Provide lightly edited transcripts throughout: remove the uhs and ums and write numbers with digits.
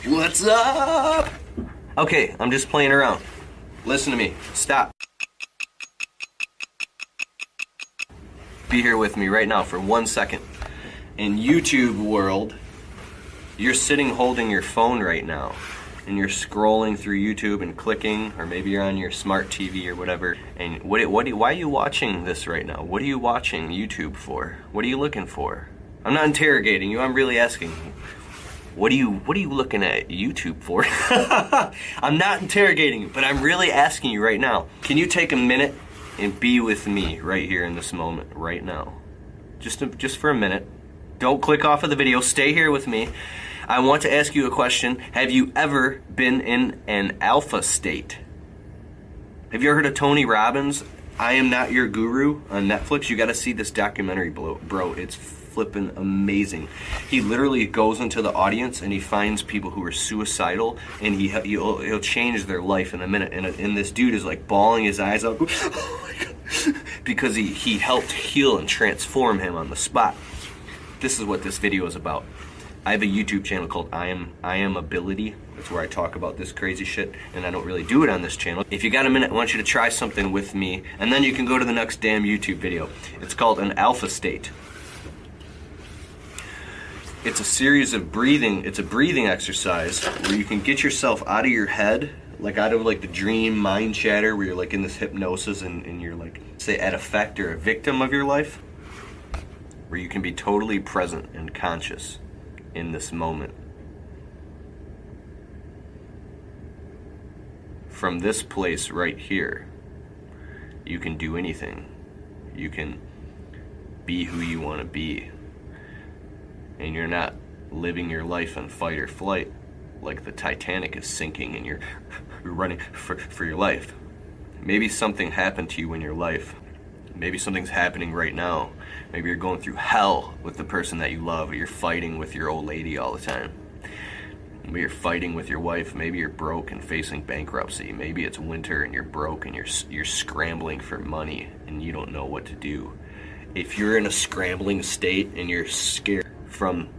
What's up? Okay, I'm just playing around. Listen to me. Stop. Be here with me right now for 1 second. In YouTube world, you're sitting holding your phone right now, and you're scrolling through YouTube and clicking, or maybe you're on your smart TV or whatever. And why are you watching this right now? What are you watching YouTube for? What are you looking for? I'm not interrogating you. I'm really asking. What are you looking at YouTube for? I'm not interrogating you, but I'm really asking you right now. Can you take a minute and be with me right here in this moment, right now? Just for a minute. Don't click off of the video. Stay here with me. I want to ask you a question. Have you ever been in an alpha state? Have you ever heard of Tony Robbins? I Am Not Your Guru on Netflix. You got to see this documentary, bro. It's flipping amazing. He literally goes into the audience and he finds people who are suicidal, and he'll change their life in a minute. And this dude is like bawling his eyes out, oh my God, because he helped heal and transform him on the spot. This is what this video is about. I have a YouTube channel called I Am Ability. That's where I talk about this crazy shit, and I don't really do it on this channel. If you got a minute, I want you to try something with me, and then you can go to the next damn YouTube video. It's called an alpha state. It's a series of breathing. It's a breathing exercise where you can get yourself out of your head, like out of like the dream mind chatter where you're like in this hypnosis and you're like, say, at effect or a victim of your life, where you can be totally present and conscious in this moment. From this place right here, you can do anything. You can be who you want to be. And you're not living your life in fight or flight like the Titanic is sinking and you're running for your life. Maybe something happened to you in your life. Maybe something's happening right now. Maybe you're going through hell with the person that you love, or you're fighting with your old lady all the time. Maybe you're fighting with your wife. Maybe you're broke and facing bankruptcy. Maybe it's winter and you're broke and you're scrambling for money and you don't know what to do. If you're in a scrambling state and you're scared from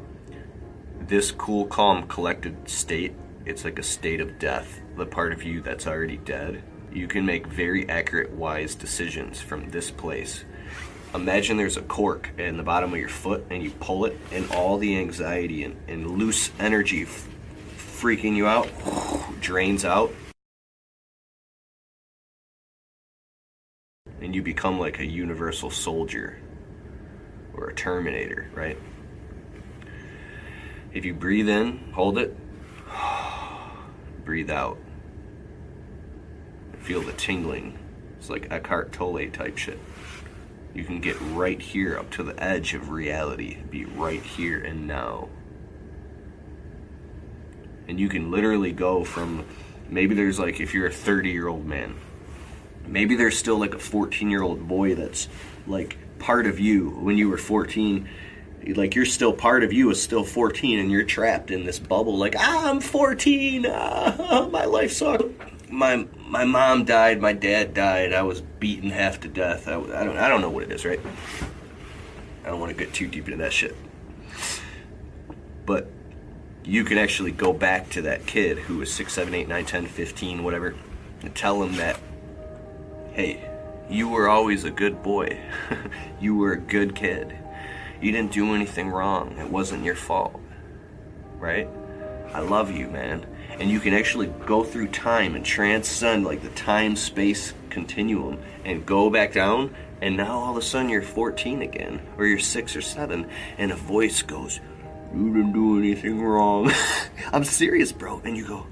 this cool, calm, collected state, it's like a state of death. The part of you that's already dead. You can make very accurate, wise decisions from this place. Imagine there's a cork in the bottom of your foot and you pull it, and all the anxiety and loose energy freaking you out drains out. And you become like a universal soldier or a Terminator, right? If you breathe in, hold it, breathe out. Feel the tingling. It's like Eckhart Tolle type shit. You can get right here up to the edge of reality. Be right here and now. And you can literally go from, maybe there's like, if you're a 30-year-old man, maybe there's still like a 14-year-old boy that's like part of you when you were 14. Like you're still part of you is still 14 and you're trapped in this bubble like, I'm 14, my life sucks. My mom died, my dad died, I was beaten half to death. I don't know what it is, right? I don't want to get too deep into that shit. But you can actually go back to that kid who was 6, 7, 8, 9, 10, 15, whatever, and tell him that, hey, you were always a good boy. You were a good kid. You didn't do anything wrong. It wasn't your fault, right? I love you, man. And you can actually go through time and transcend like the time-space continuum and go back down, and now all of a sudden you're 14 again, or you're 6 or 7, and a voice goes, you didn't do anything wrong. I'm serious, bro. And you go,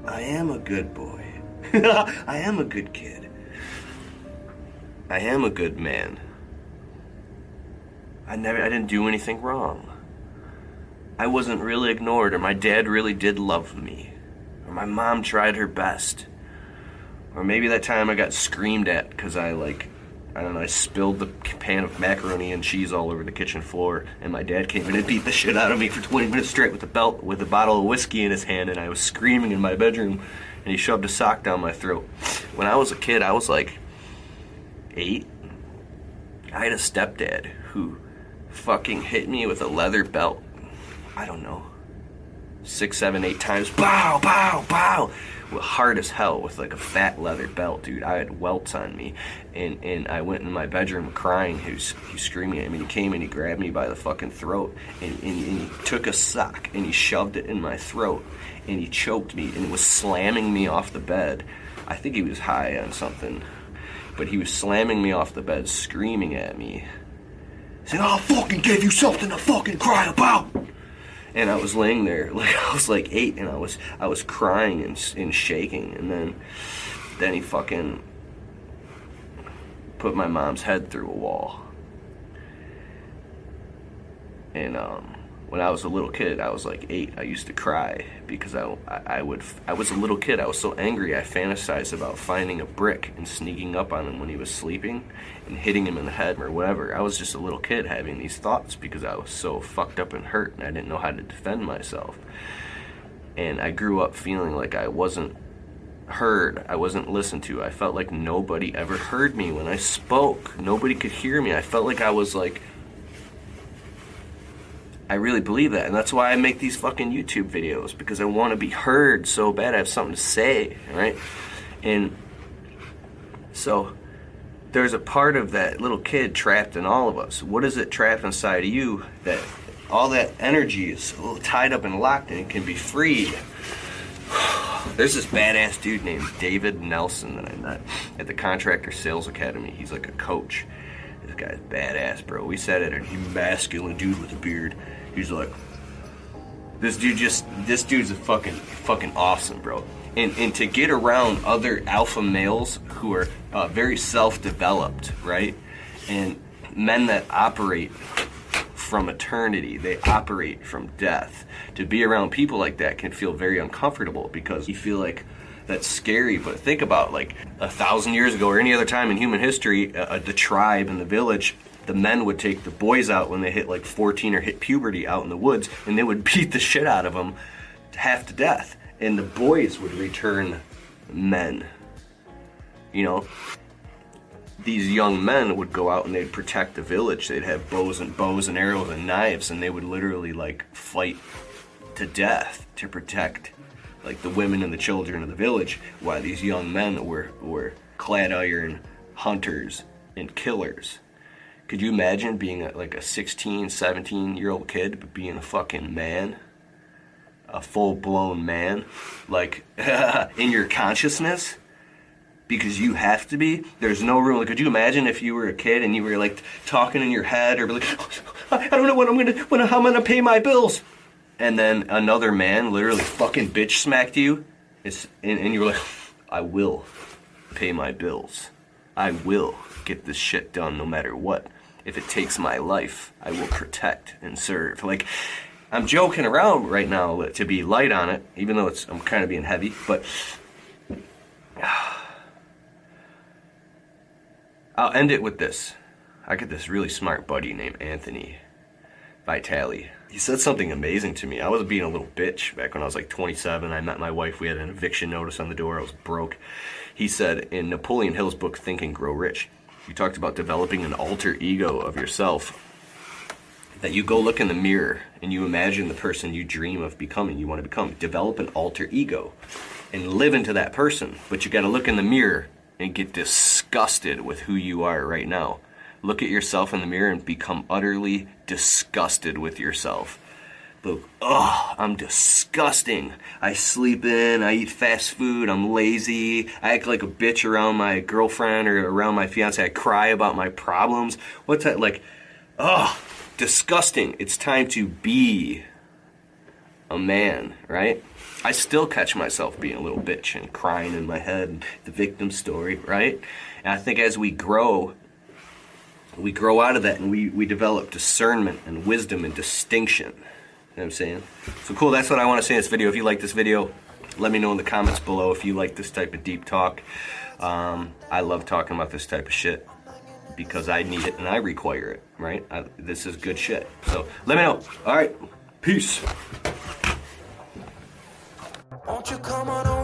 I am a good boy. I am a good kid. I am a good man. I didn't do anything wrong. I wasn't really ignored, or my dad really did love me, or my mom tried her best, or maybe that time I got screamed at because I spilled the pan of macaroni and cheese all over the kitchen floor, and my dad came in and beat the shit out of me for 20 minutes straight with a bottle of whiskey in his hand, and I was screaming in my bedroom, and he shoved a sock down my throat. When I was a kid, I was like 8. I had a stepdad who fucking hit me with a leather belt I don't know, 6, 7, 8 times. Bow, bow, bow. Hard as hell with like a fat leather belt, dude. I had welts on me, and I went in my bedroom crying. He was screaming at me. He came and he grabbed me by the fucking throat, and he took a sock and he shoved it in my throat, and he choked me and was slamming me off the bed. I think he was high on something, but he was slamming me off the bed, screaming at me, saying, "I'll fucking give you something to fucking cry about." And I was laying there, like I was like 8, and I was crying and shaking, and then he fucking put my mom's head through a wall. And when I was a little kid, I was like 8, I used to cry because I was a little kid. I was so angry. I fantasized about finding a brick and sneaking up on him when he was sleeping and hitting him in the head or whatever. I was just a little kid having these thoughts because I was so fucked up and hurt, and I didn't know how to defend myself. And I grew up feeling like I wasn't heard, I wasn't listened to. I felt like nobody ever heard me when I spoke. Nobody could hear me. I felt like I was like, I really believe that, and that's why I make these fucking YouTube videos, because I want to be heard so bad. I have something to say, right? And so there's a part of that little kid trapped in all of us. What is it trapped inside of you that all that energy is tied up and locked and it can be freed? There's this badass dude named David Nelson that I met at the Contractor Sales Academy. He's like a coach. This guy's badass, bro. We sat at a masculine dude with a beard. He's like, this dude's a fucking awesome, bro. And to get around other alpha males who are very self-developed, right? And men that operate from eternity, they operate from death. To be around people like that can feel very uncomfortable because you feel like that's scary. But think about like 1,000 years ago or any other time in human history, the tribe and the village, the men would take the boys out when they hit like 14 or hit puberty out in the woods, and they would beat the shit out of them half to death. And the boys would return men. You know, these young men would go out and they'd protect the village. They'd have bows and arrows and knives, and they would literally like fight to death to protect like the women and the children of the village, while these young men were clad iron hunters and killers. Could you imagine being like a 16, 17-year-old kid, but being a fucking man? A full-blown man? Like, in your consciousness? Because you have to be? There's no room. Like, could you imagine if you were a kid and you were like talking in your head or like, I don't know how I'm gonna pay my bills? And then another man literally fucking bitch smacked you, and you were like, I will pay my bills. I will get this shit done no matter what. If it takes my life, I will protect and serve. Like, I'm joking around right now to be light on it, even though I'm kind of being heavy, but I'll end it with this. I got this really smart buddy named Anthony Vitale. He said something amazing to me. I was being a little bitch back when I was like 27. I met my wife. We had an eviction notice on the door. I was broke. He said in Napoleon Hill's book, Think and Grow Rich, he talked about developing an alter ego of yourself. That you go look in the mirror and you imagine the person you dream of becoming, you want to become. Develop an alter ego and live into that person. But you got to look in the mirror and get disgusted with who you are right now. Look at yourself in the mirror and become utterly disgusted with yourself. Look, I'm disgusting. I sleep in, I eat fast food, I'm lazy, I act like a bitch around my girlfriend or around my fiance, I cry about my problems. What's that like? Disgusting. It's time to be a man, right? I still catch myself being a little bitch and crying in my head, and the victim story, right? And I think as we grow out of that and we develop discernment and wisdom and distinction. You know what I'm saying? So cool, that's what I want to say in this video. If you like this video, let me know in the comments below if you like this type of deep talk. I love talking about this type of shit because I need it and I require it, right? This is good shit. So let me know. All right, peace. Won't you come on over?